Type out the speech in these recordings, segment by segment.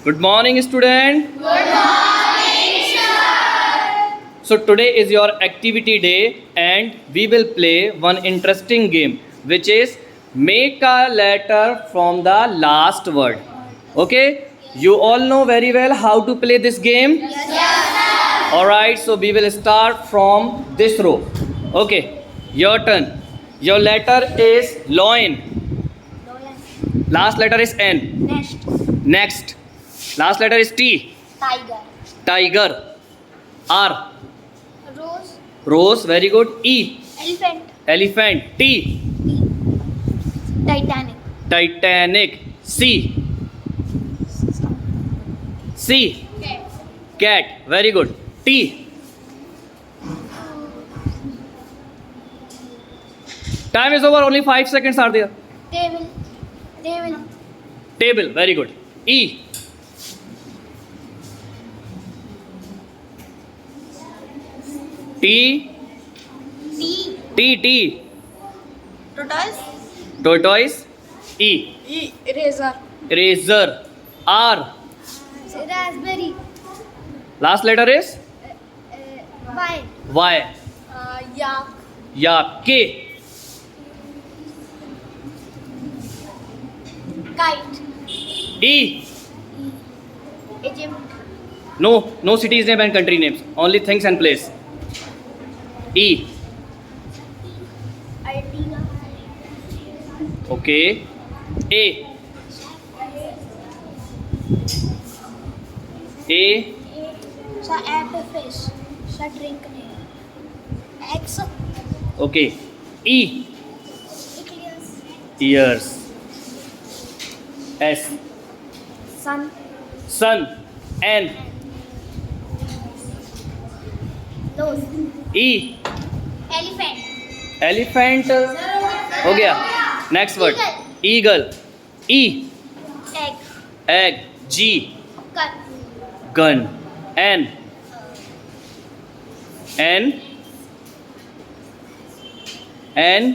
Good morning, student. Good morning, sir. So today is your activity day, and we will play one interesting game, which is make a letter from the last word. Okay? You all know very well how to play this game. Yes, All right. So we will start from this row. Okay. Your turn. Your letter is loin. sir. Last letter is N. Next. Next. Last letter is T. Tiger. Tiger. R. Rose. Rose. Very good. E. Elephant. Elephant. T. Titanic. Titanic. C. C. Cat. Cat. Very good. T. Time is over. Only 5 seconds are there. Table. Table. Table. Very good. E. T. T. T. T. Tortoise. Tortoise. E. Eraser. Eraser. R. Raspberry. Last letter is Y. Y. Yak. Yeah. K. Kite. E. Egypt. No cities name and country names. Only things and place. E. Artiga. Okay. A. A. Sa app fish. Sa drink name. X. Okay. E. Eclipse. Ears. S. Sun. Sun. N. Nose. E. Elephant. Elephant. हो गया. Next word. Eagle. E. Egg. Egg. G. Gun. Gun. N. N. N.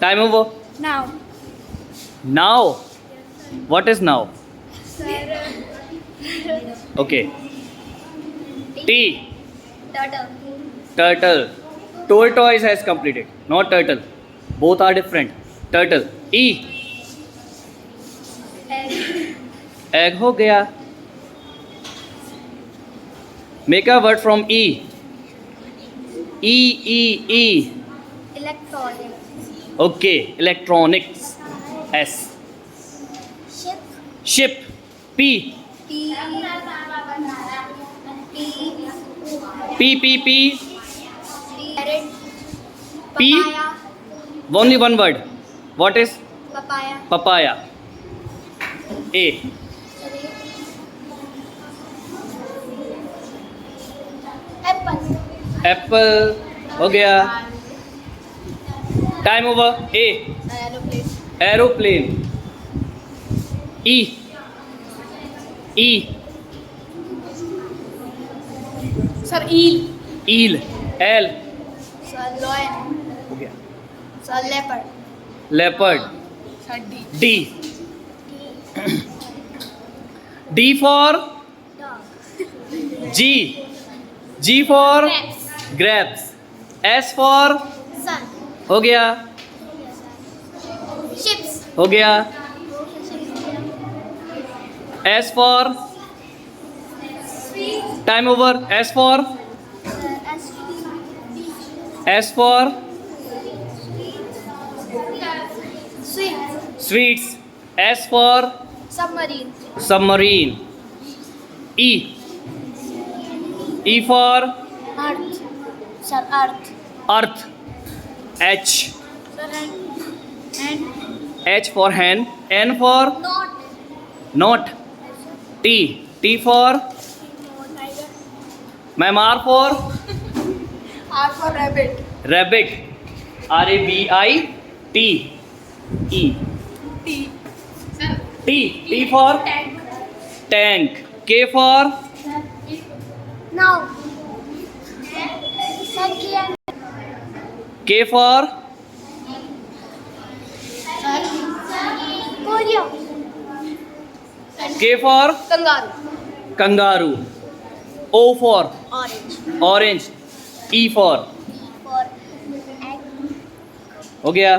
Time over. Now. Now. What is now? Okay. T. Turtle. Turtle. Tortoise has completed. Not turtle. Both are different. Turtle. E. Egg. Egg हो गया. Make a word from E. E. E. E. Electronic. Okay. Electronics. S. Ship. Ship. P. P. P. P. P. Parrot. P. Papaya. Only one word. What is Papaya. papaya? A. Apple. Apple. हो गया. Time over. A. Aeroplane. E. E. Sir, eel. Eel. L. Sir, lion. हो गया. Sir, leopard. Leopard. Sir, D. D for dog. G. G for Grapes. grapes. S for Sun. हो गया. Ships. हो गया. S for time over. S for S for Sweet. sweets. S for Submarine. submarine. E. E for Earth. Sir, earth. earth. H. Sir, and H for hen. N for not. not. T. T for Tiger. ma'am. R for R for rabbit. rabbit. R-A-B-I-T. E. T. Sir, T. T for tank. tank. K for Now. Sir, K for Korea. K for Kangaroo. kangaroo. O for Orange. orange. E for For egg. हो गया.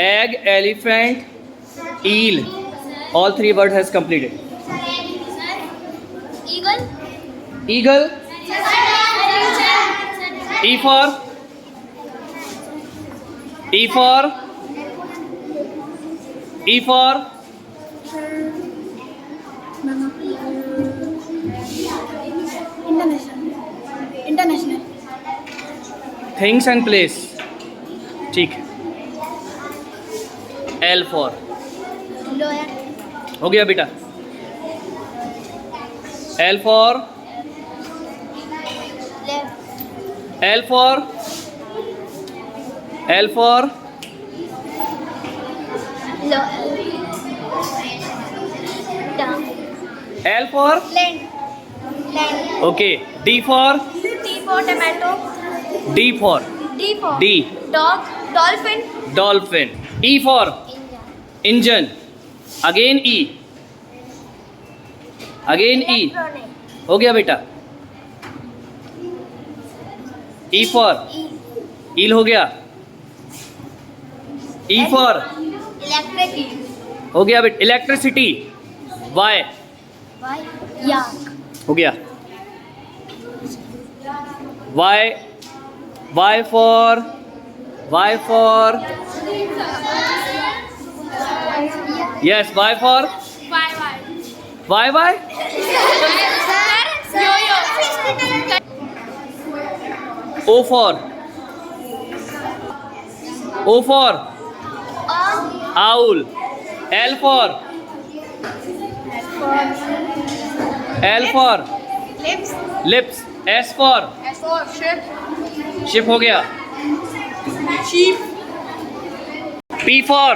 Egg, elephant, eel. All three words has completed. Eagle. Eagle. E for E for E for International. things and place. ठीक. L for Lower. हो गया बेटा. L for Left. L for L for Down. L for Land. Land. okay. D for T for tomato. D for D for D dog. Dolphin. dolphin. E for engine. Again E. Again E. Electronic. हो गया बेटा. E for E. eel हो गया. E for Electric. हो गया बेटा. Electricity. Y Y. Yak. हो गया. Y Y for yes. Y for Y O for owl. L for Lips. lips. S for S for ship. ship हो गया. Sheep. P for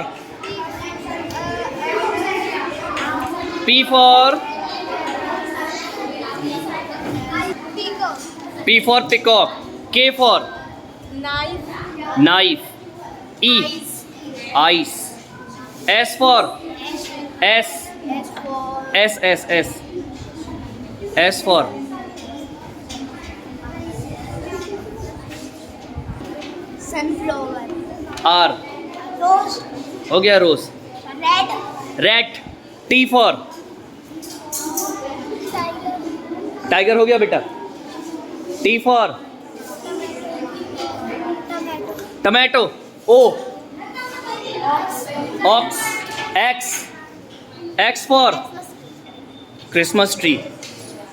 Peacock. P for peacock. K for Knife. knife. E ice. S for S S for S S S S for sunflower. R Rose. हो गया. rose. Red. rat. T for Tiger. tiger हो गया बेटा. T for Tomato. tomato. O Ox. ox. X X for Christmas tree.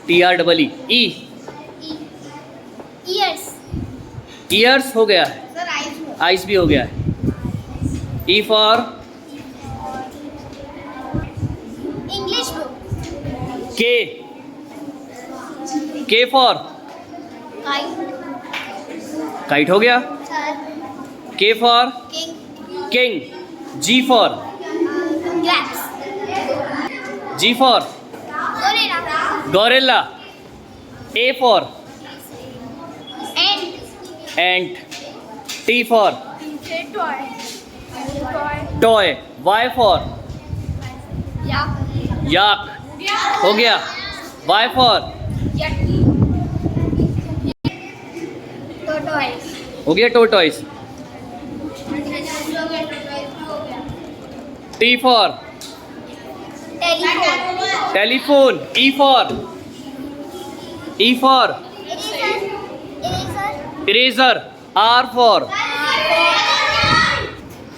TREE. E Ears. ears हो गया है. Sir, eyes. eyes भी हो गया है. E for English book. K K for Kite. kite हो गया. Sir. K for King. king. G for Grapes. G for Gorilla. gorilla. A for Ant. ant. T for Toy. toy. Y for Yak. yak हो गया. Y for Yeti. Tortoise. हो गया. tortoise. T for Telephone. telephone. E for Eraser. eraser. R for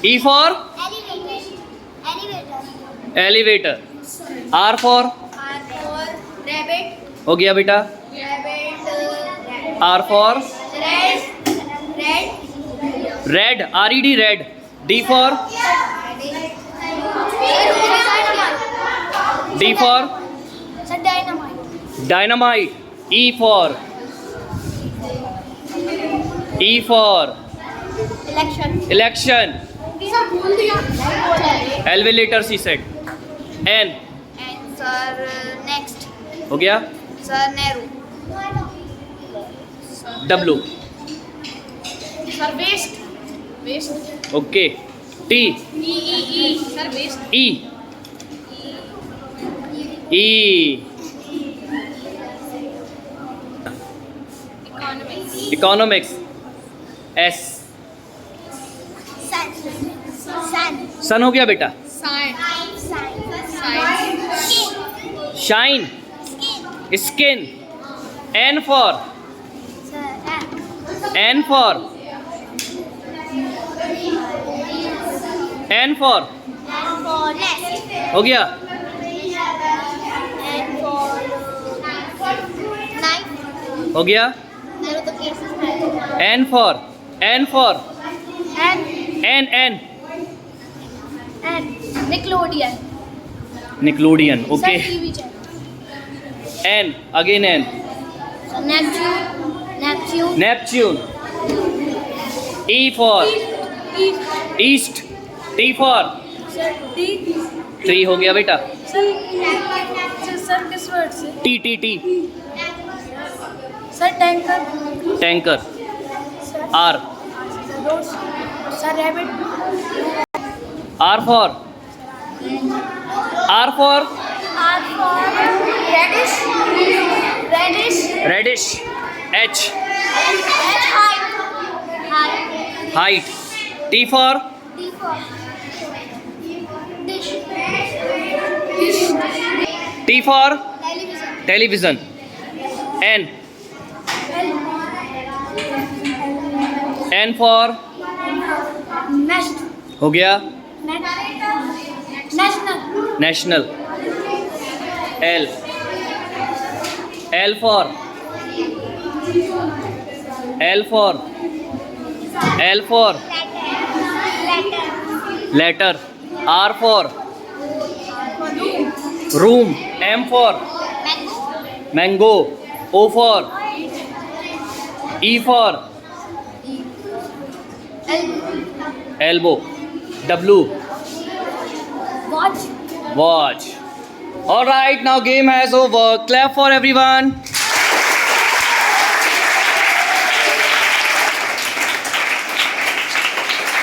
E for elevator. R for Rabbit. हो गया बेटा. Rabbit. R for Red. red. RED red. D for D for Dynamite. dynamite. E for election. Elevator she said. N And sir, next. हो गया. Sir, Nehru. W Sir, waste. okay. T E. Sir, waste. E E. Economics. S. Sun. Sun. सन हो गया बेटा. Science. Shine. Skin. Skin. N for. N for. N for. And for nest. हो गया. And for knife. हो गया. There are the cases knife. N for. N for. And N. Nickelodeon. Nickelodeon. Sun Okay. TV channel. N. Again N. So Neptune. Neptune. E for. East. T for. Sir, Tree हो गया बेटा. Sir किस word से? T. Sir tanker. Tanker. R. Sir rabbit. R for. R for. R for reddish. Reddish. H. Height. Height. T for. D for dish. T for. Television. Television. N. N for. Nest. हो गया. National. National. L. L for. L for. L for. Letter. R for. Room. M for. Mango. O for. E for. Elbow. W. Watch. Watch. All right, now game has over. Clap for everyone.